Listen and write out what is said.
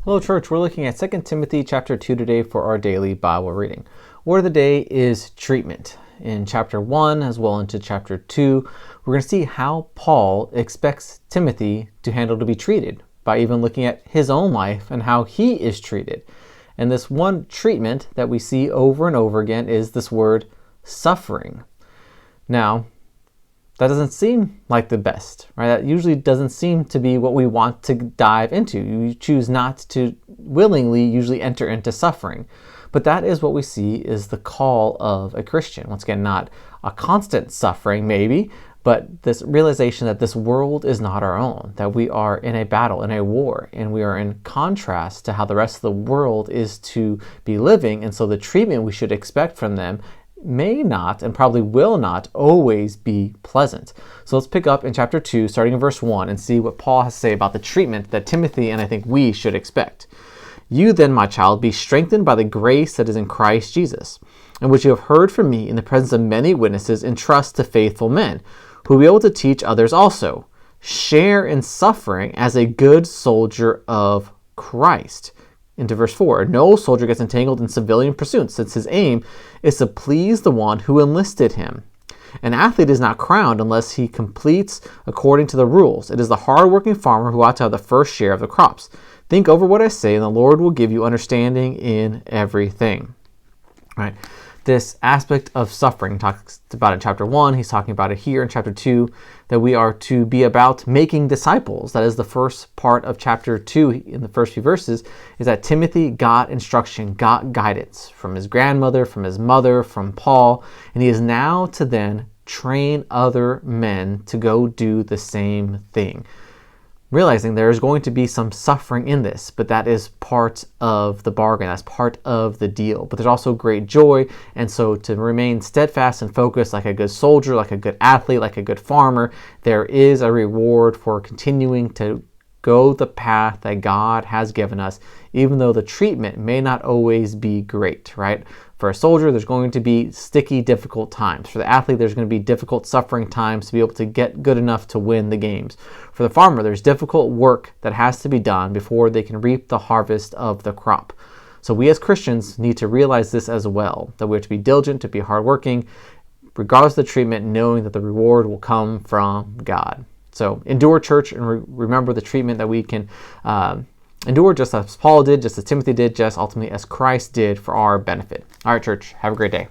Hello, church. We're looking at 2 Timothy chapter 2 today for our daily Bible reading. Word of the day is treatment. In chapter 1 as well into chapter 2, we're going to see how Paul expects Timothy to be treated by even looking at his own life and how he is treated. And this one treatment that we see over and over again is this word suffering. Now, that doesn't seem like the best, right? That usually doesn't seem to be what we want to dive into. You choose not to willingly usually enter into suffering. But that is what we see is the call of a Christian. Once again, not a constant suffering maybe, but this realization that this world is not our own, that we are in a battle, in a war, and we are in contrast to how the rest of the world is to be living. And so the treatment we should expect from them may not and probably will not always be pleasant. So let's pick up in chapter 2, starting in verse 1, and see what Paul has to say about the treatment that Timothy and I think we should expect. You then, my child, be strengthened by the grace that is in Christ Jesus, and which you have heard from me in the presence of many witnesses, entrust to faithful men, who will be able to teach others also. Share in suffering as a good soldier of Christ. Into verse 4, no soldier gets entangled in civilian pursuits, since his aim is to please the one who enlisted him. An athlete is not crowned unless he completes according to the rules. It is the hard-working farmer who ought to have the first share of the crops. Think over what I say, and the Lord will give you understanding in everything. Right? This aspect of suffering, he talks about in chapter 1, he's talking about it here in chapter 2, that we are to be about making disciples. That is the first part of chapter 2 in the first few verses, is that Timothy got instruction, got guidance from his grandmother, from his mother, from Paul, and he is now to then train other men to go do the same thing. Realizing there is going to be some suffering in this, but that is part of the bargain. That's part of the deal. But there's also great joy. And so to remain steadfast and focused like a good soldier, like a good athlete, like a good farmer, there is a reward for continuing to go the path that God has given us, even though the treatment may not always be great, right? For a soldier, there's going to be sticky, difficult times. For the athlete, there's going to be difficult, suffering times to be able to get good enough to win the games. For the farmer, there's difficult work that has to be done before they can reap the harvest of the crop. So we as Christians need to realize this as well, that we have to be diligent, to be hardworking, regardless of the treatment, knowing that the reward will come from God. So endure, church, and remember the treatment that we can endure just as Paul did, just as Timothy did, just ultimately as Christ did for our benefit. All right, church, have a great day.